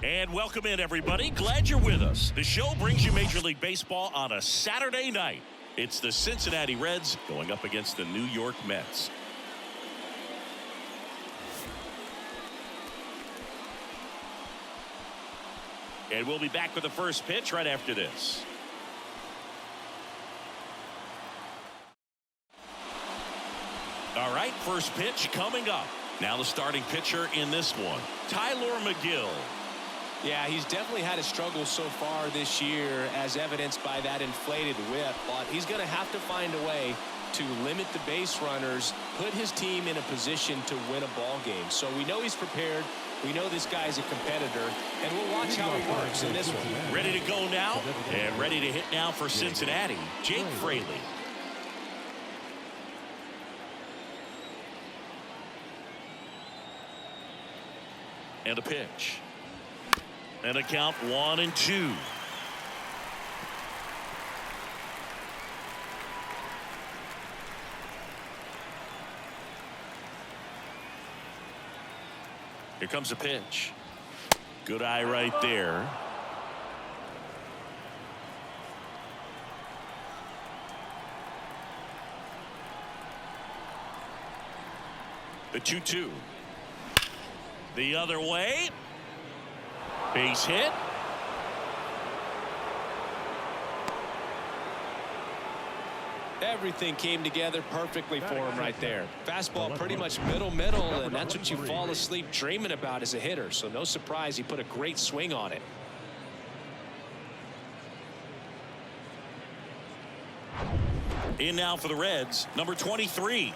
And welcome in, everybody. Glad you're with us. The show brings you Major League Baseball on a Saturday night. It's the Cincinnati Reds going up against the New York Mets. And we'll be back with the first pitch right after this. All right, first pitch coming up. Now the starting pitcher in this one, Tyler McGill. Yeah, he's definitely had a struggle so far this year, as evidenced by that inflated whip. But he's going to have to find a way to limit the base runners, put his team in a position to win a ball game. So we know he's prepared. We know this guy's a competitor, and we'll watch how he works in this one. Ready to go now, and ready to hit now for Cincinnati, Jake Fraley. And a pitch. And a count 1-2. Here comes a pitch. Good eye right there. The 2-2. The other way. Base hit. Everything came together perfectly for him right there. Fastball pretty much middle, and that's what you fall asleep dreaming about as a hitter. So no surprise he put a great swing on it. In now for the Reds, number 23.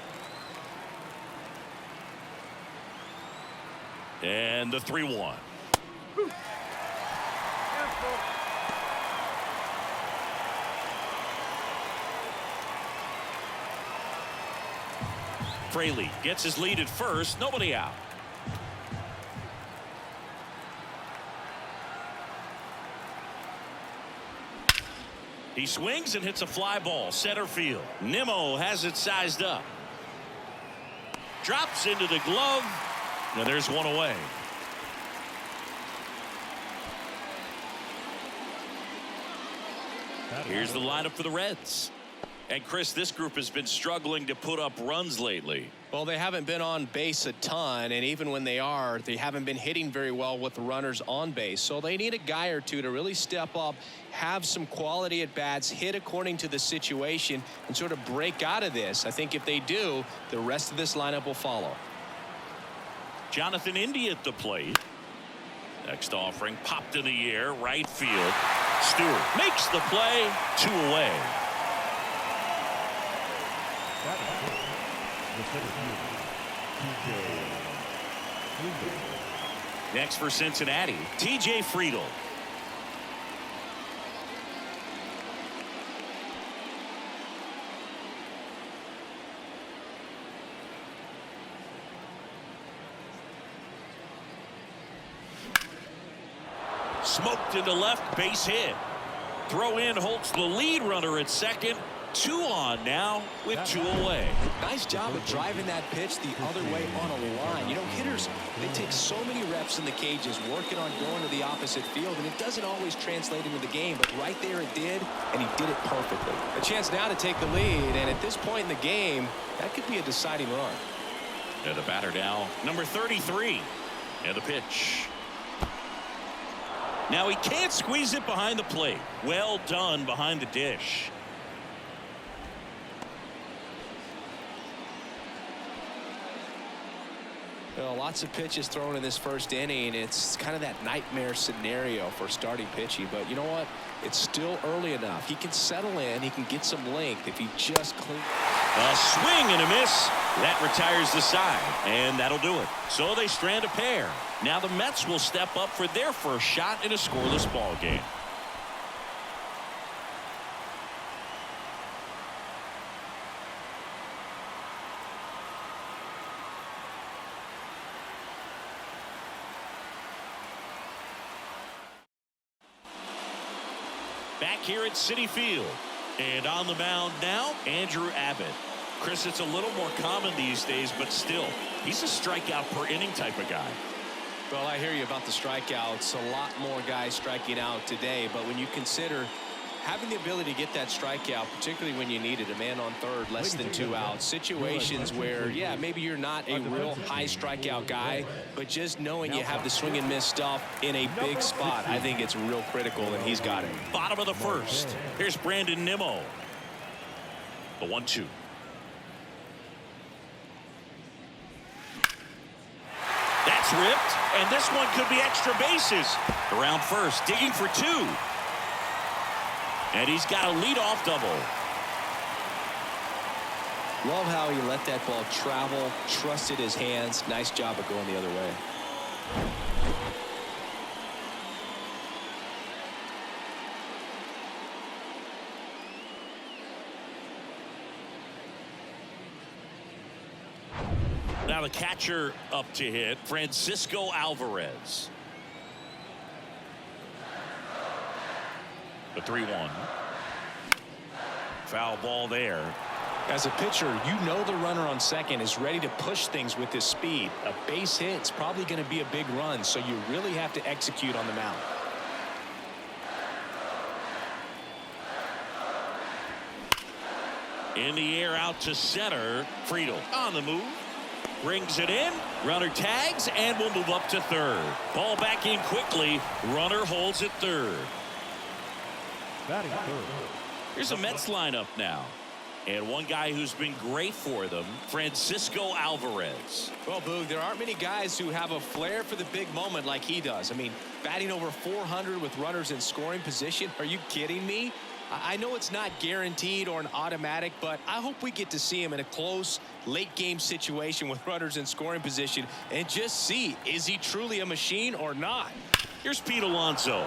And the 3-1. Fraley gets his lead at first. Nobody out. He swings and hits a fly ball center field. Nimmo has it sized up. Drops into the glove. Now there's one away. Here's the lineup for the Reds. And Chris, this group has been struggling to put up runs lately. Well, they haven't been on base a ton, and even when they are, they haven't been hitting very well with the runners on base. So they need a guy or two to really step up, have some quality at bats, hit according to the situation, and sort of break out of this. I think if they do, the rest of this lineup will follow. Jonathan Indy at the plate. Next offering popped in the air, right field. Stewart makes the play, 2 away. Next for Cincinnati, TJ Friedl. Smoked into left, base hit. Throw in holds the lead runner at second. 2 on now with 2 away. Nice job of driving that pitch the other way on a line. You know, hitters, they take so many reps in the cages working on going to the opposite field, and it doesn't always translate into the game, but right there it did, and he did it perfectly. A chance now to take the lead, and at this point in the game, that could be a deciding run. And the batter now, number 33. And the pitch. Now he can't squeeze it behind the plate. Well done behind the dish. Well, lots of pitches thrown in this first inning. It's kind of that nightmare scenario for starting pitching. But you know what? It's still early enough. He can settle in. He can get some length if he just cleans. A swing and a miss. That retires the side. And that'll do it. So they strand a pair. Now the Mets will step up for their first shot in a scoreless ball game. Back here at Citi Field. And on the mound now, Andrew Abbott. Chris, it's a little more common these days, but still, he's a strikeout per inning type of guy. Well, I hear you about the strikeouts. A lot more guys striking out today, but when you consider having the ability to get that strikeout, particularly when you need it, a man on third, less than 2 outs, situations where, yeah, maybe you're not a real high strikeout guy, but just knowing you have the swing and miss stuff in a big spot, I think it's real critical, and he's got it. Bottom of the first. Here's Brandon Nimmo. The 1-2. That's ripped, and this one could be extra bases. Around first, digging for 2. And he's got a leadoff double. Love how he let that ball travel, trusted his hands. Nice job of going the other way. Now the catcher up to hit, Francisco Alvarez. The 3-1. Foul ball there. As a pitcher, you know the runner on second is ready to push things with his speed. A base hit's probably going to be a big run, so you really have to execute on the mound. In the air out to center. Friedel on the move. Brings it in. Runner tags and will move up to third. Ball back in quickly. Runner holds at third. Here's a Mets lineup now. And one guy who's been great for them, Francisco Alvarez. Well, Boog, there aren't many guys who have a flair for the big moment like he does. I mean, batting over 400 with runners in scoring position. Are you kidding me? I know it's not guaranteed or an automatic, but I hope we get to see him in a close, late-game situation with runners in scoring position and just see, is he truly a machine or not? Here's Pete Alonso.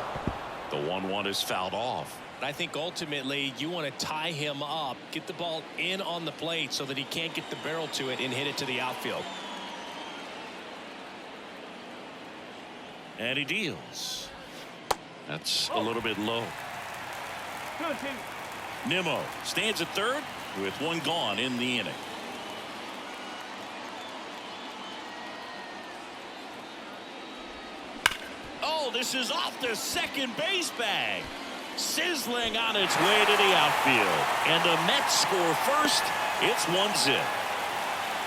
The 1-1 is fouled off. I think ultimately you want to tie him up, get the ball in on the plate so that he can't get the barrel to it and hit it to the outfield. And he deals. That's a little bit low. Nimmo stands at third with 1 gone in the inning. Oh, this is off the second base bag. Sizzling on its way to the outfield. And the Mets score first. It's 1-0.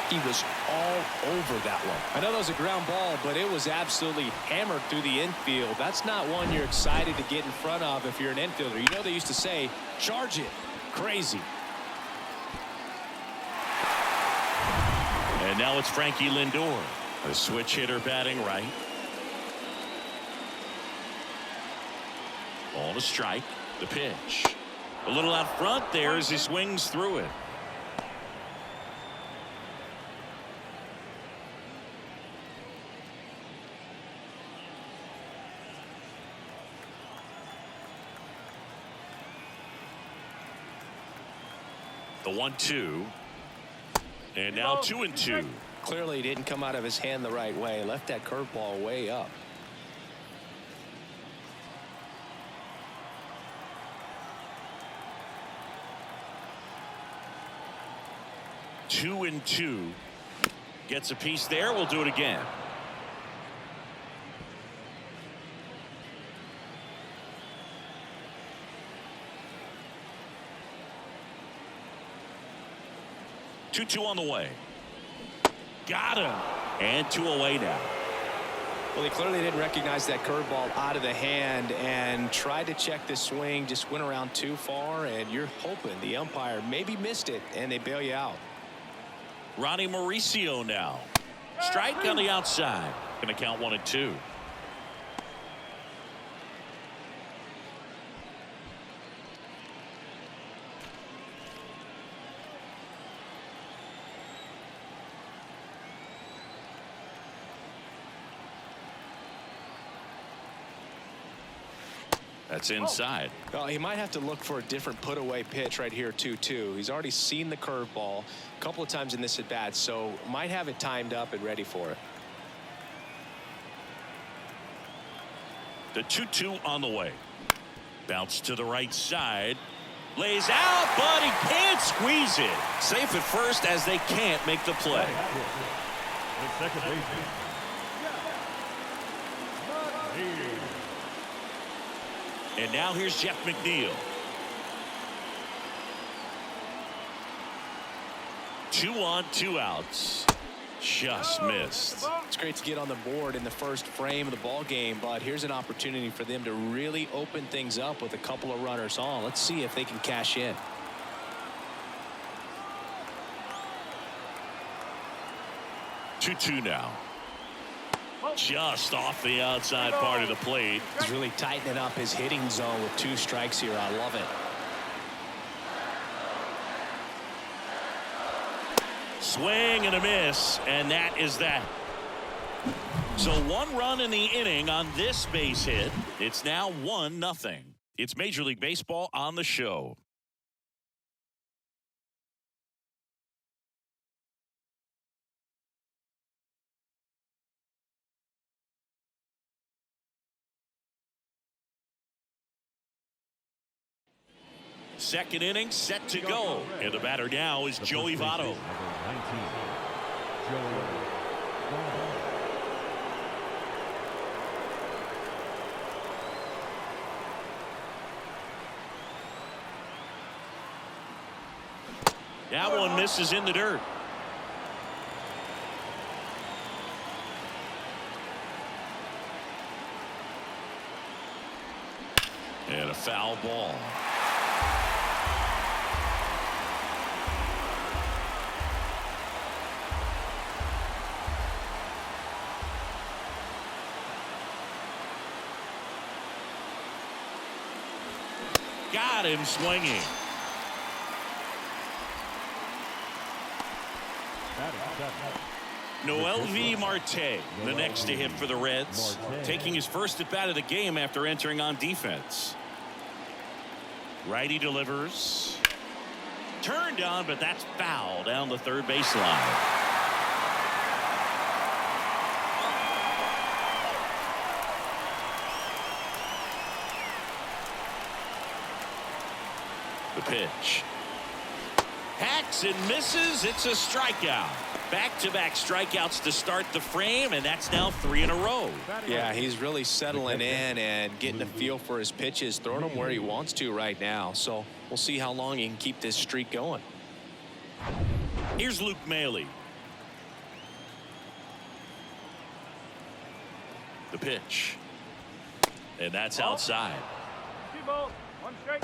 He was all over that one. I know that was a ground ball, but it was absolutely hammered through the infield. That's not one you're excited to get in front of if you're an infielder. You know they used to say, charge it. Crazy. And now it's Frankie Lindor, a switch hitter batting right. Ball to strike. The pitch. A little out front there as he swings through it. The 1-2. And now 2-2. Clearly didn't come out of his hand the right way. Left that curveball way up. Two and 2. Gets a piece there. We'll do it again. Two on the way. Got him. And 2 away now. Well, he clearly didn't recognize that curveball out of the hand and tried to check the swing. Just went around too far, and you're hoping the umpire maybe missed it, and they bail you out. Ronnie Mauricio now. Strike on the outside. Going to count 1-2. That's inside. Well, he might have to look for a different put away pitch right here 2-2. He's already seen the curveball a couple of times in this at bat, so might have it timed up and ready for it. The 2-2 on the way. Bounce to the right side. Lays out, but he can't squeeze it. Safe at first as they can't make the play. And now here's Jeff McNeil. 2 on, 2 outs. Just missed. It's great to get on the board in the first frame of the ball game, but here's an opportunity for them to really open things up with a couple of runners on. Let's see if they can cash in. Two now. Just off the outside part of the plate. He's really tightening up his hitting zone with 2 strikes here. I love it. Swing and a miss, and that is that. So 1 run in the inning on this base hit. It's now 1-0. It's Major League Baseball on the show. Second inning set to go. And the batter now is Joey Votto. That one misses in the dirt. And a foul ball. Got him swinging. Noelvi Marte, the next to hit for the Reds, taking his first at bat of the game after entering on defense. Righty delivers. Turned on, but that's foul down the third baseline. The pitch. Hacks and misses. It's a strikeout. Back-to-back strikeouts to start the frame, and that's now 3 in a row. Yeah, he's really settling in and getting a feel for his pitches, throwing them where he wants to right now. So we'll see how long he can keep this streak going. Here's Luke Maile. The pitch. And that's outside. 2 balls, 1 strike.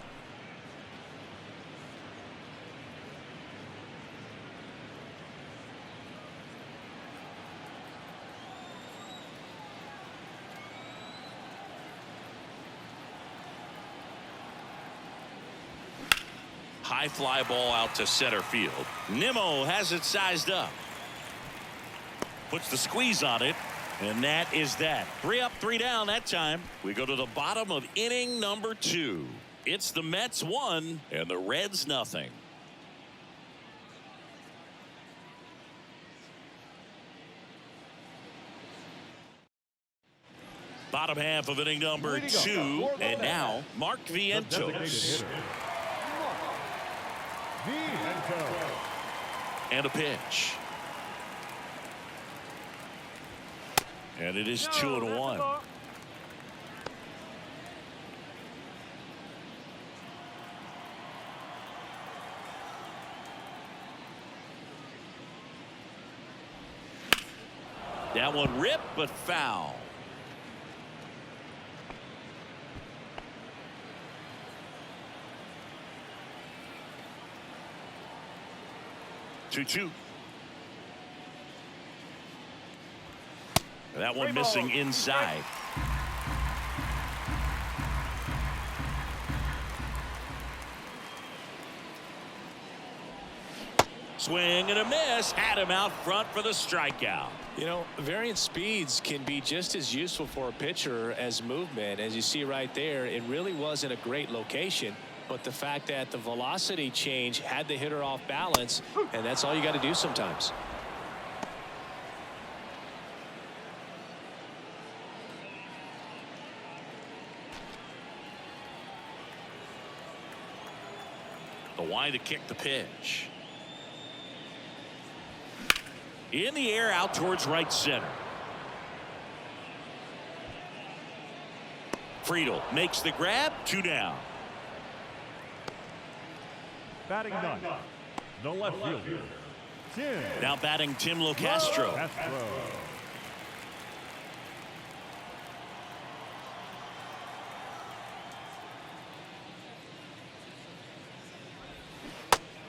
High fly ball out to center field. Nimmo has it sized up. Puts the squeeze on it. And that is that. 3 up, 3 down that time. We go to the bottom of inning number 2. It's the Mets 1 and the Reds nothing. Bottom half of inning number 2. And now Mark Vientos. And a pitch. And it is 2-1. That one ripped but foul. Two. That one missing inside. Swing and a miss. Had him out front for the strikeout. You know, variant speeds can be just as useful for a pitcher as movement. As you see right there, it really wasn't a great location. But the fact that the velocity change had the hitter off balance, and that's all you got to do sometimes. The wide to kick the pitch. In the air out towards right center. Friedel makes the grab. 2 down. Batting none. The left fielder. Tim. Now batting Tim Locastro. Castro.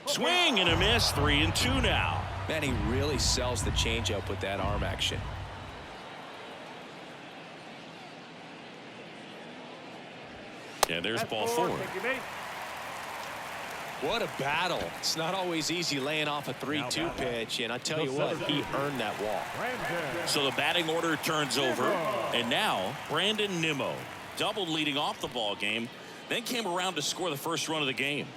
Swing and a miss. 3-2 now. Man, he really sells the changeup with that arm action. And there's ball 4. What a battle. It's not always easy laying off a 3-2 pitch, and I tell you what, he earned that walk. So the batting order turns over, and now Brandon Nimmo doubled leading off the ball game, then came around to score the first run of the game.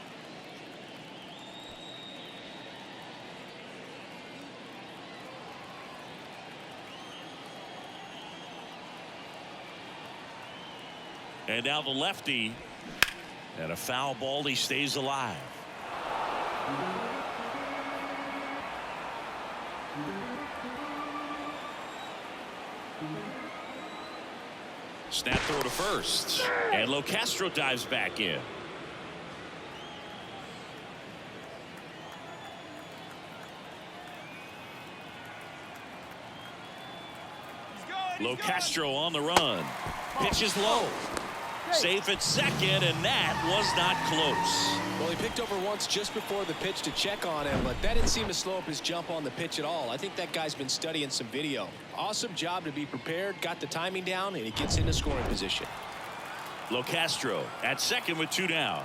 And now the lefty, and a foul ball. He stays alive. Snap throw to first, and Locastro dives back in. Locastro on the run. Pitch is low. Safe at second, and that was not close. Well, he picked over once just before the pitch to check on him, but that didn't seem to slow up his jump on the pitch at all. I think that guy's been studying some video. Awesome job to be prepared, got the timing down, and he gets into scoring position. Locastro at second with 2 down.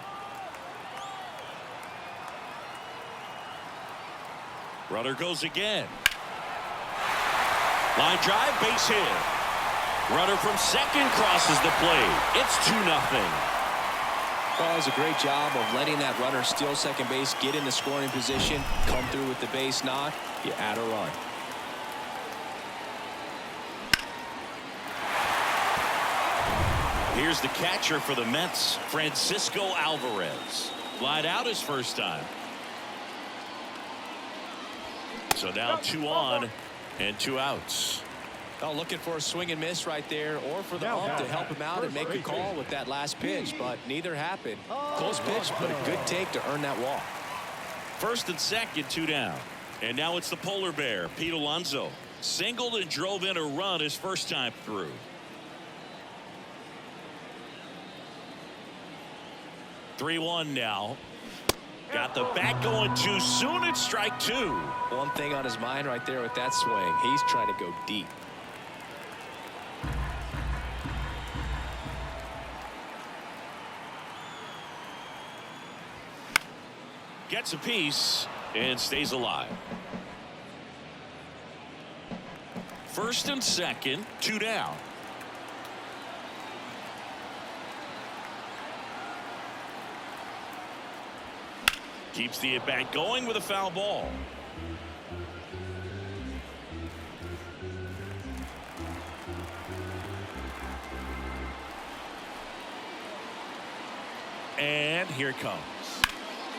Runner goes again. Line drive, base hit. Runner from second crosses the plate. It's 2-0. Well, it was a great job of letting that runner steal second base, get in the scoring position, come through with the base knock. You add a run. Here's the catcher for the Mets, Francisco Alvarez. Flied out his first time. So now 2 on and 2 outs. Oh, looking for a swing and miss right there, or for the ump to help him out and make a call with that last pitch, but neither happened. Close pitch, but a good take to earn that walk. First and second, 2 down. And now it's the polar bear, Pete Alonso. Singled and drove in a run his first time through. 3-1 now. Got the bat going too soon. It's strike 2. One thing on his mind right there with that swing, he's trying to go deep. Gets a piece and stays alive. First and second, 2 down. Keeps the at-bat going with a foul ball. And here it comes.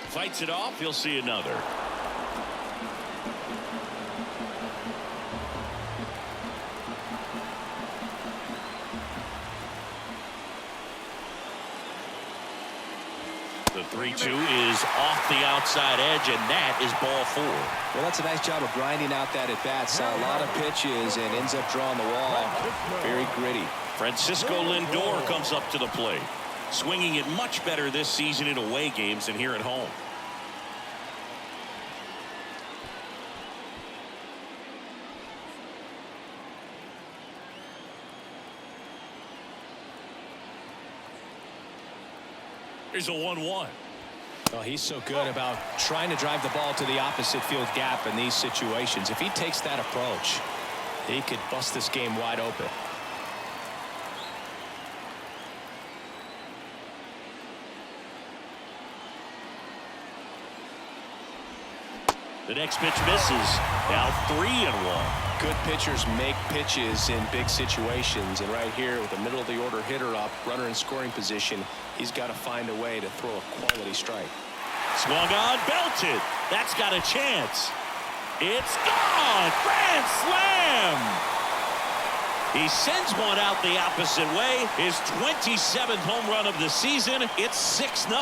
Fights it off. He'll see another. The 3-2 is off the outside edge, and that is ball 4. Well, that's a nice job of grinding out that at-bat. Saw a lot of pitches and ends up drawing the wall. Very gritty. Francisco Lindor comes up to the plate. Swinging it much better this season in away games than here at home. Here's a 1-1. Well, he's so good about trying to drive the ball to the opposite field gap in these situations. If he takes that approach, he could bust this game wide open. The next pitch misses. Now 3-1. Good pitchers make pitches in big situations, and right here with the middle of the order hitter up, runner in scoring position, he's got to find a way to throw a quality strike. Swung on, belted. That's got a chance. It's gone. Grand slam. He sends one out the opposite way. His 27th home run of the season. It's 6-0.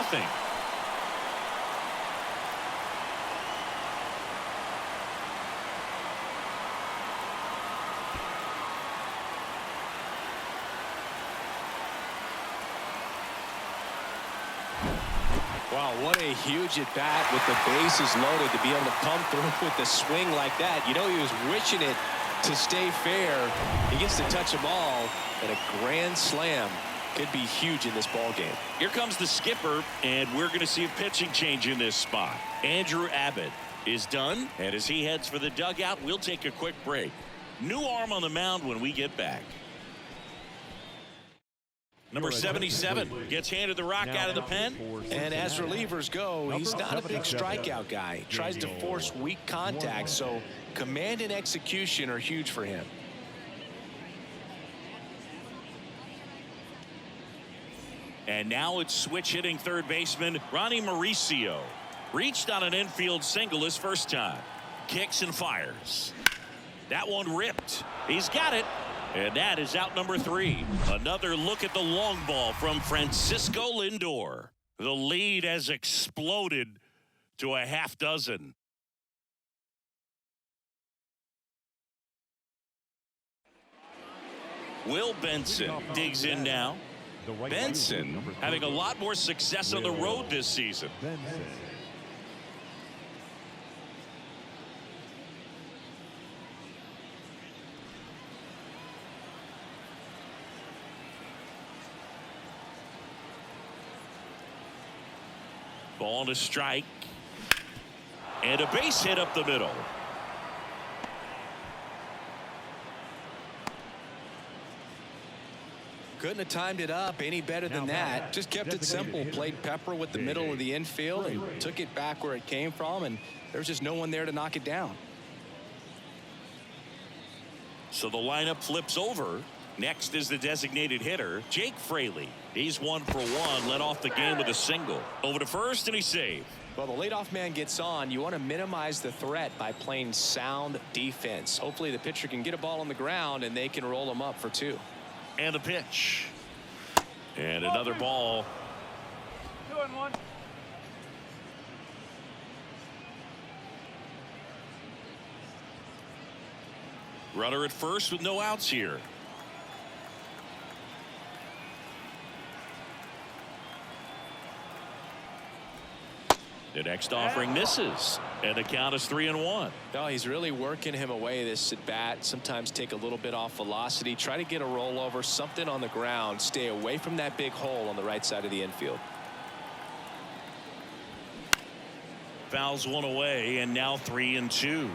Wow, what a huge at bat with the bases loaded to be able to come through with the swing like that. You know, he was wishing it to stay fair. He gets to touch a ball, and a grand slam could be huge in this ball game. Here comes the skipper, and we're going to see a pitching change in this spot. Andrew Abbott is done, and as he heads for the dugout, we'll take a quick break. New arm on the mound when we get back. Number 77 gets handed the rock out of the pen. And as relievers go, he's not a big strikeout guy. He tries to force weak contact, so command and execution are huge for him. And now it's switch hitting third baseman Ronnie Mauricio. Reached on an infield single his first time. Kicks and fires. That one ripped. He's got it. And that is out number 3. Another look at the long ball from Francisco Lindor. The lead has exploded to a half dozen. Will Benson digs in now. Benson having a lot more success on the road this season. Ball to strike. And a base hit up the middle. Couldn't have timed it up any better than that. Just kept it simple. Played pepper with the middle of the infield and took it back where it came from, and there's just no one there to knock it down. So the lineup flips over. Next is the designated hitter, Jake Fraley. He's 1 for 1, led off the game with a single. Over to first, and he saved. Well, the leadoff man gets on. You want to minimize the threat by playing sound defense. Hopefully the pitcher can get a ball on the ground, and they can roll him up for 2. And a pitch. And another ball. 2-1. Runner at first with no outs here. The next offering misses, and the count is 3-1. No, he's really working him away this at bat. Sometimes take a little bit off velocity, try to get a rollover, something on the ground, stay away from that big hole on the right side of the infield. Fouls one away, and now 3-2.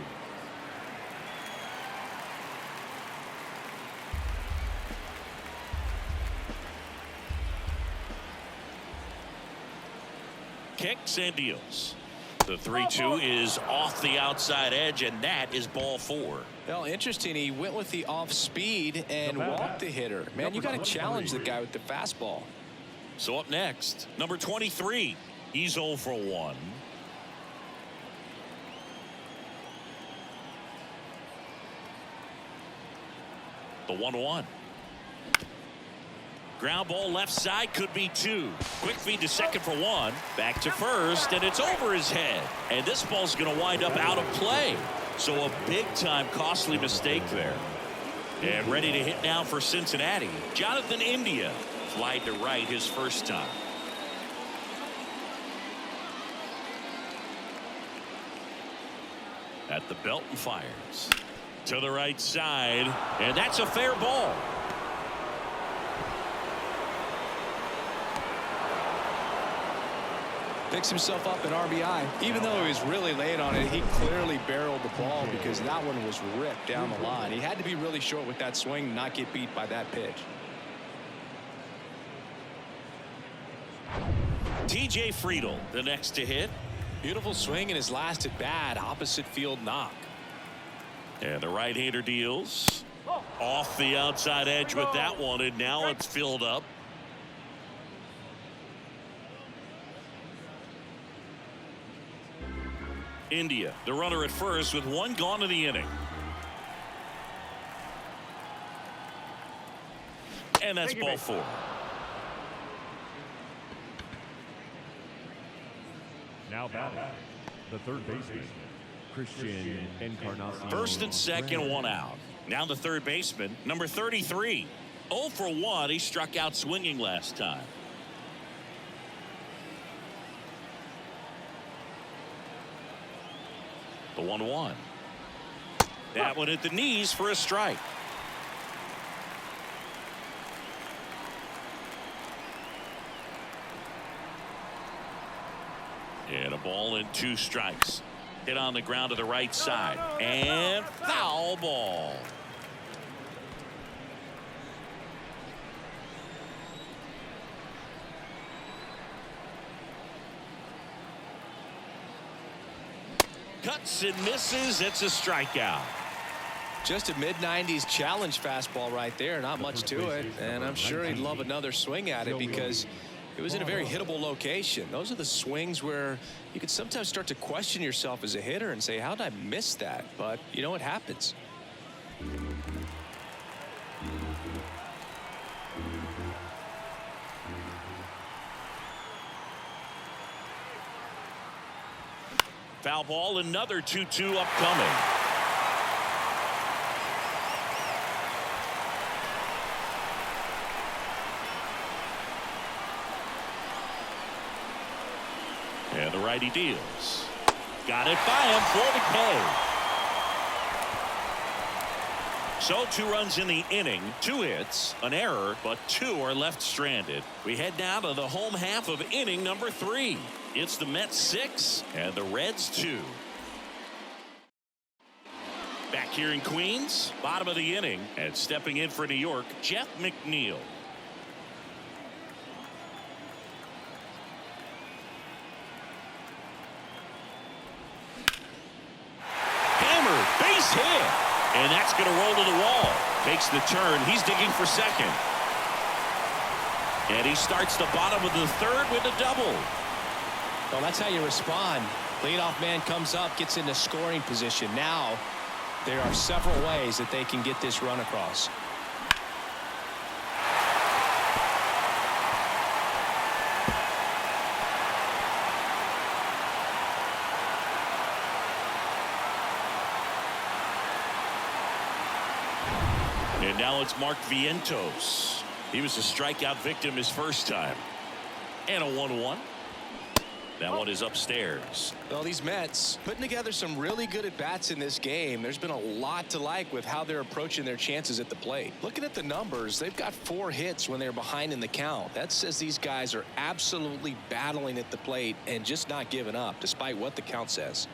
Kicks and deals. The 3-2 is off the outside edge, and that is ball 4. Well, interesting. He went with the off speed and walked the hitter. Man, you got to challenge the guy with the fastball. So up next, number 23. He's 0 for 1. The 1-1. Ground ball left side, could be 2. Quick feed to second for 1. Back to first, and it's over his head. And this ball's going to wind up out of play. So a big-time costly mistake there. And ready to hit now for Cincinnati. Jonathan India flied to right his first time. At the belt and fires. To the right side, and that's a fair ball. Picks himself up an RBI. Even though he was really late on it, he clearly barreled the ball because that one was ripped down the line. He had to be really short with that swing, not get beat by that pitch. TJ Friedl, the next to hit. Beautiful swing in his last at bat, opposite field knock. And the right-hander deals. Off the outside edge with that one, and now it's filled up. India, the runner at first with 1 gone in the inning. And that's ball 4. Now batting, the third baseman, Christian Encarnacion. First and second, 1 out. Now the third baseman, number 33. 0 for 1. He struck out swinging last time. The 1-1. That one at the knees for a strike. And a ball and 2 strikes. Hit on the ground to the right side. And foul ball. Cuts and misses. It's a strikeout. Just a mid-90s challenge fastball right there. Not much to it. And I'm sure he'd love another swing at it because it was in a very hittable location. Those are the swings where you can sometimes start to question yourself as a hitter and say, how did I miss that? But, you know, it happens. Foul ball, another 2-2 upcoming. And the righty deals. Got it by him for the K. So 2 runs in the inning, 2 hits, an error, but 2 are left stranded. We head now to the home half of inning number 3. It's the Mets 6 and the Reds 2. Back here in Queens, bottom of the inning, and stepping in for New York, Jeff McNeil. Base hit, and that's going to roll to the wall. Takes the turn. He's digging for second, and he starts the bottom of the third with a double. Well, that's how you respond. Leadoff man comes up, gets into scoring position. Now there are several ways that they can get this run across. And now it's Mark Vientos. He was a strikeout victim his first time. And a 1-1. That one is upstairs. Well, these Mets putting together some really good at-bats in this game. There's been a lot to like with how they're approaching their chances at the plate. Looking at the numbers, they've got 4 hits when they're behind in the count. That says these guys are absolutely battling at the plate and just not giving up, despite what the count says.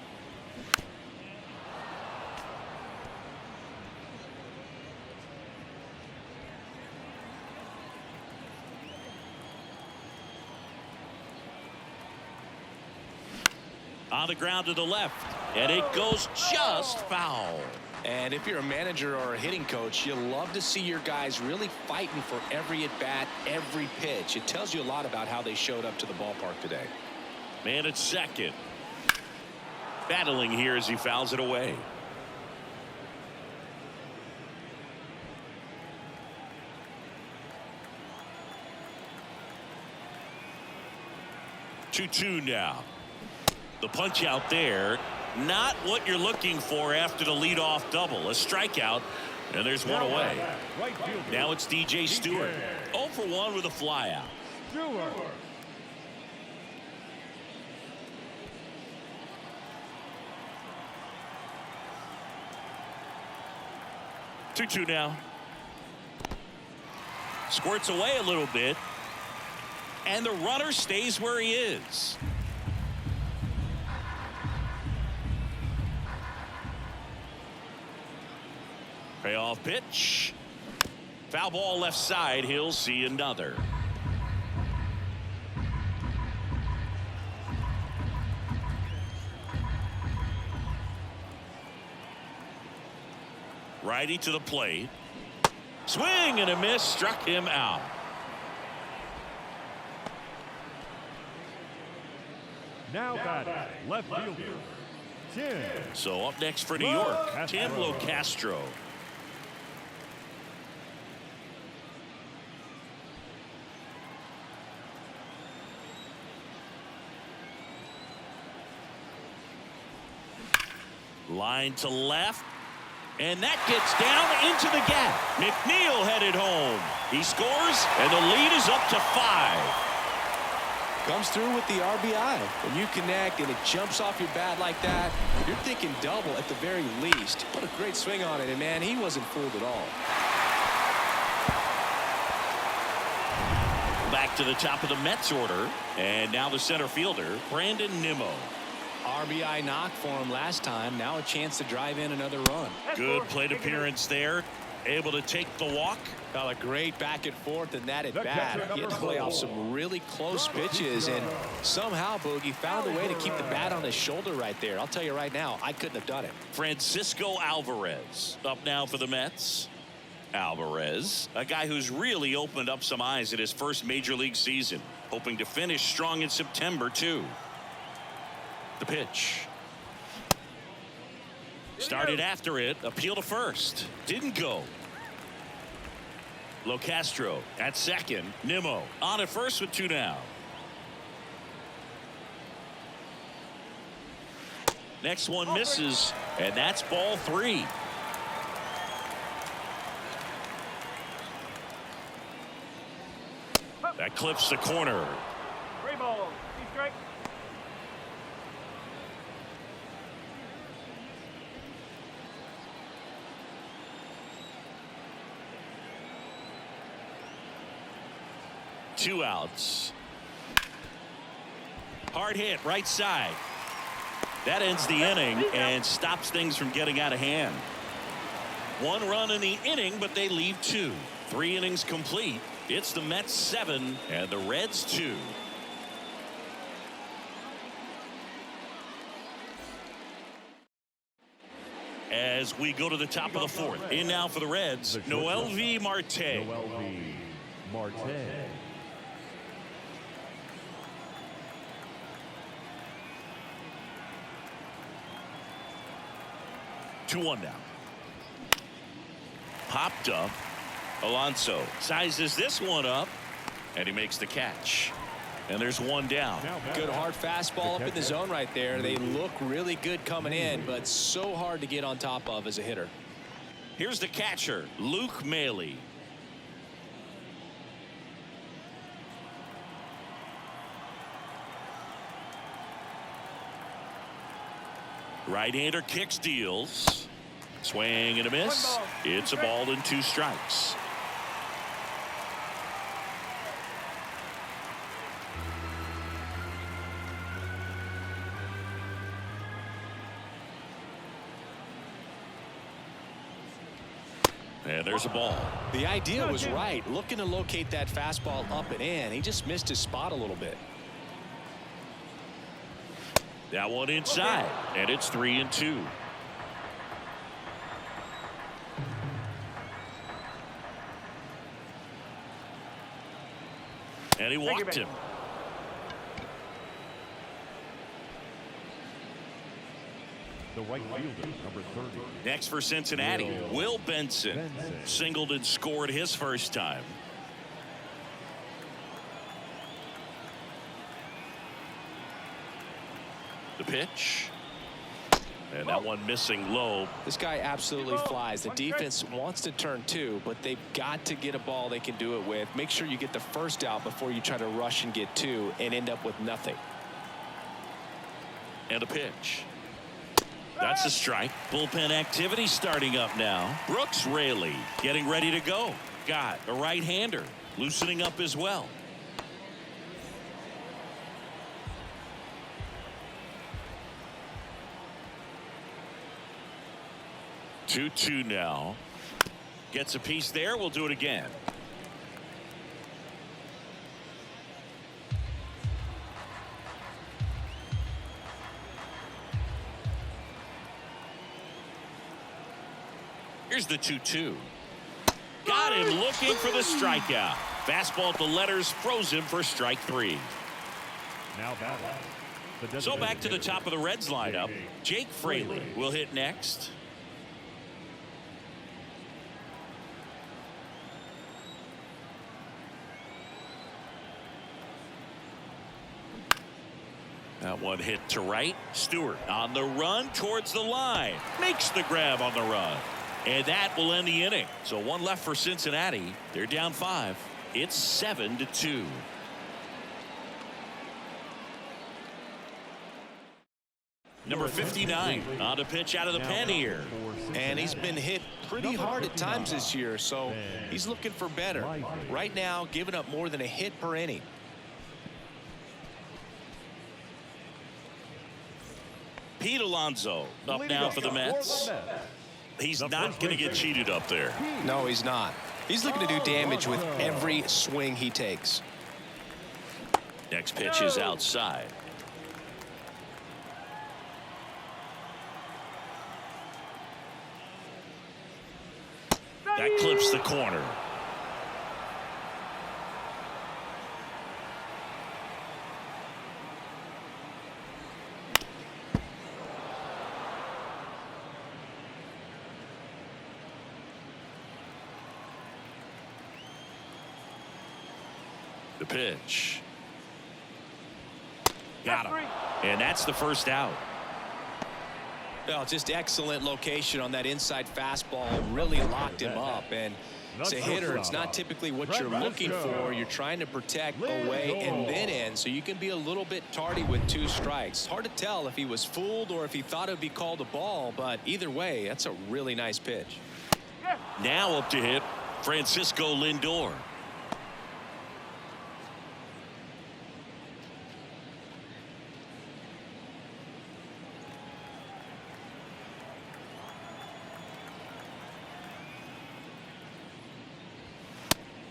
On the ground to the left, and it goes just foul. And if you're a manager or a hitting coach, you love to see your guys really fighting for every at-bat, every pitch. It tells you a lot about how they showed up to the ballpark today. Man at second. Battling here as he fouls it away. Two now. The punch out there, not what you're looking for after the leadoff double. A strikeout, and there's one away. Now it's DJ Stewart. 0 for 1 with a flyout. 2-2 now. Squirts away a little bit, and the runner stays where he is. Payoff pitch. Foul ball left side. He'll see another. Righty to the plate. Swing and a miss. Struck him out. Now batting, left fielder, Tim. So up next for New York, Tim Locastro. Line to left. And that gets down into the gap. McNeil headed home. He scores, and the lead is up to 5. Comes through with the RBI. When you connect and it jumps off your bat like that, you're thinking double at the very least. What a great swing on it, and man, he wasn't fooled at all. Back to the top of the Mets order, and now the center fielder, Brandon Nimmo. RBI knock for him last time. Now a chance to drive in another run. Good plate appearance there. Able to take the walk. Well, a great back and forth in that at bat. He had to play off some really close pitches, and somehow Boogie found a way to keep the bat on his shoulder right there. I'll tell you right now, I couldn't have done it. Francisco Alvarez up now for the Mets. Alvarez, a guy who's really opened up some eyes at his first major league season, hoping to finish strong in September too. The pitch. Started after it. Appeal to first. Didn't go. Locastro at second. Nimmo on at first with 2 down. Next one misses, and that's ball 3. That clips the corner. 3 balls. 2 strikes. Two outs. Hard hit right side. That ends the inning and stops things from getting out of hand. 1 run in the inning, but they leave 2. 3 innings complete. It's the Mets 7 and the Reds 2. As we go to the top of the 4th. In now for the Reds, Noel V. Marte. Noel V. Marte. 2-1 now. Popped up. Alonso sizes this one up, and he makes the catch. And there's 1 down. Good hard fastball up in the zone right there. They look really good coming in, but so hard to get on top of as a hitter. Here's the catcher, Luke Maile. Right-hander kicks, deals. Swing and a miss. It's a ball and 2 strikes. And there's a ball. The idea was right, looking to locate that fastball up and in. He just missed his spot a little bit. That one inside, and it's 3-2. And he walked him. The right fielder, number 30. Next for Cincinnati, Will Benson. Singled and scored his first time. The pitch. And that one missing low. This guy absolutely flies. The defense wants to turn 2, but they've got to get a ball they can do it with. Make sure you get the first out before you try to rush and get 2 and end up with nothing. And a pitch. That's a strike. Bullpen activity starting up now. Brooks Raley getting ready to go. Got a right-hander loosening up as well. Two now. Gets a piece there. We'll do it again. Here's the 2-2. Got him looking for the strikeout. Fastball at the letters froze him for strike 3. Now batting. So back to the top of the Reds lineup. Jake Fraley will hit next. That one hit to right. Stewart on the run towards the line. Makes the grab on the run. And that will end the inning. So one left for Cincinnati. They're down 5. It's 7-2. Number 59 on the pitch out of the pen here. And he's been hit pretty hard at times this year, so he's looking for better. Right now, giving up more than a hit per inning. Pete Alonso up now for the Mets. He's not going to get cheated up there. No, he's not. He's looking to do damage with every swing he takes. Next pitch is outside. That clips the corner. The pitch. Got him. And that's the first out. Well, just excellent location on that inside fastball. Really locked him up. And as a hitter, it's not typically what you're looking for. You're trying to protect away and then in, so you can be a little bit tardy with 2 strikes. Hard to tell if he was fooled or if he thought it would be called a ball, but either way, that's a really nice pitch. Now up to hit Francisco Lindor.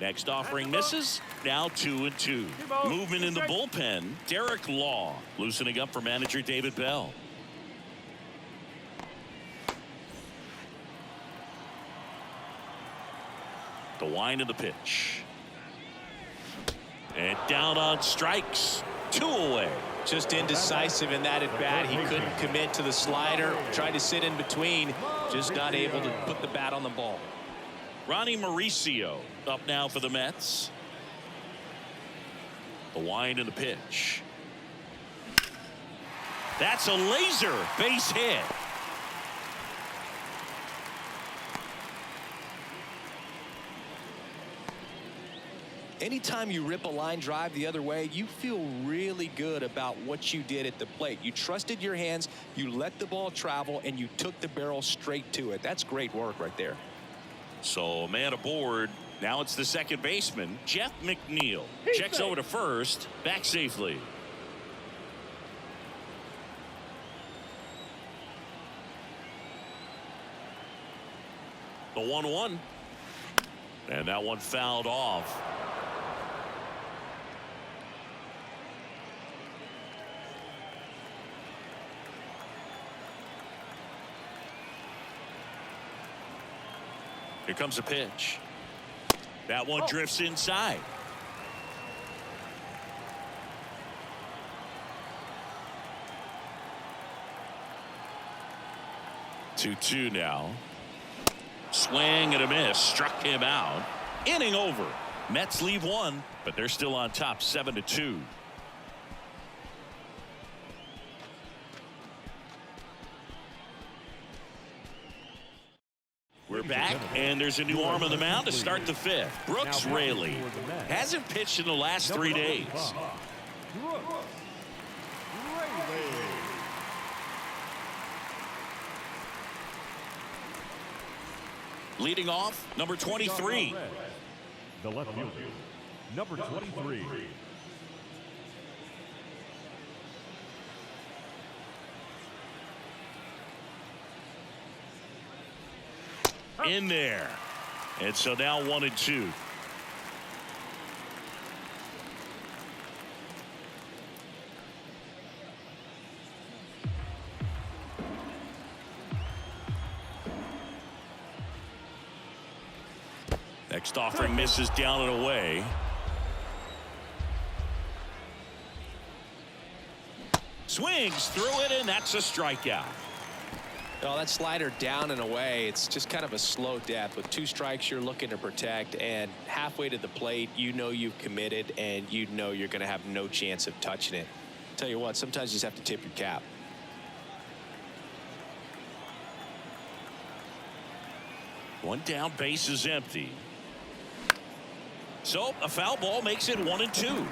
Next offering misses. Now 2-2. Movement in the bullpen. Derek Law loosening up for manager David Bell. The wind of the pitch. And down on strikes. 2 away. Just indecisive in that at bat. He couldn't commit to the slider. Tried to sit in between. Just not able to put the bat on the ball. Ronnie Mauricio up now for the Mets. The wind and the pitch. That's a laser base hit. Anytime you rip a line drive the other way, you feel really good about what you did at the plate. You trusted your hands, you let the ball travel, and you took the barrel straight to it. That's great work right there. So a man aboard. Now it's the second baseman, Jeff McNeil. Checks over to first, back safely. The 1-1. And that one fouled off. Here comes a pitch. That one drifts inside. Two now. Swing and a miss. Struck him out. Inning over. Mets leave 1, but they're still on top 7-2. We're back, and there's a new arm on the mound to start the 5th. Brooks Raley hasn't pitched in the last 3 days. Leading off, number 23. The left fielder, number 23. In there. And so now 1-2. Next offering misses down and away. Swings through it, and that's a strikeout. Well, that slider down and away, it's just kind of a slow death. With 2 strikes you're looking to protect, and halfway to the plate you know you've committed and you know you're going to have no chance of touching it. Tell you what, sometimes you just have to tip your cap. One down, base is empty. So a foul ball makes it 1-2.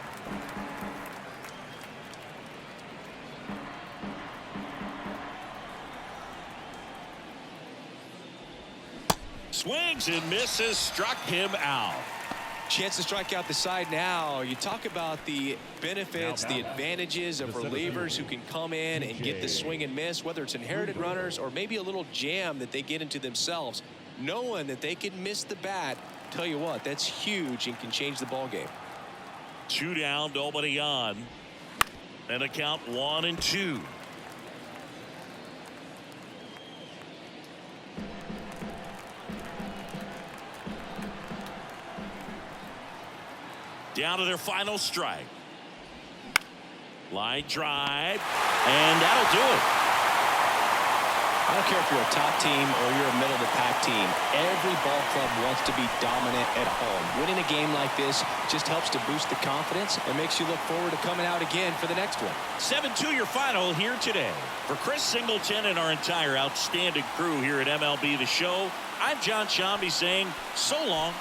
Swings and misses, struck him out. Chance to strike out the side now. You talk about the benefits, the advantages of relievers who can come in and get the swing and miss, whether it's inherited runners or maybe a little jam that they get into themselves. Knowing that they can miss the bat, tell you what, that's huge and can change the ball game. 2 down, nobody on. And a count 1-2. Down to their final strike. Line drive, and that'll do it. I don't care if you're a top team or you're a middle-of-the-pack team. Every ball club wants to be dominant at home. Winning a game like this just helps to boost the confidence and makes you look forward to coming out again for the next one. 7-2 your final here today. For Chris Singleton and our entire outstanding crew here at MLB The Show, I'm John Shambi saying so long.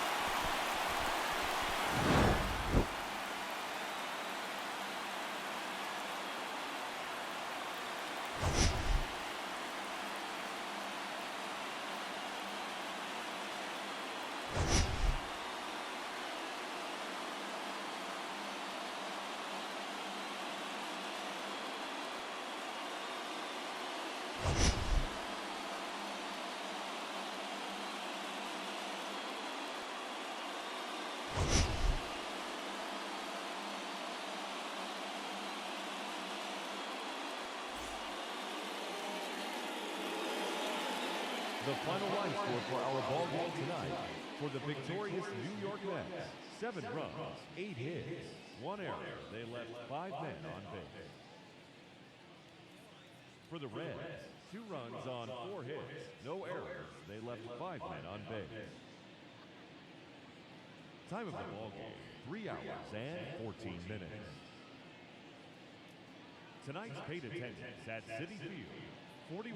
The final line score for our ball game tonight. For the victorious New York Mets, 7 runs, 8 hits, 1 error. They left 5 men on base. For the Reds, 2 runs on 4 hits, no errors. They left 5 men on base. Time of the ball game, 3 hours and 14 minutes. Tonight's paid attendance at Citi Field, 41.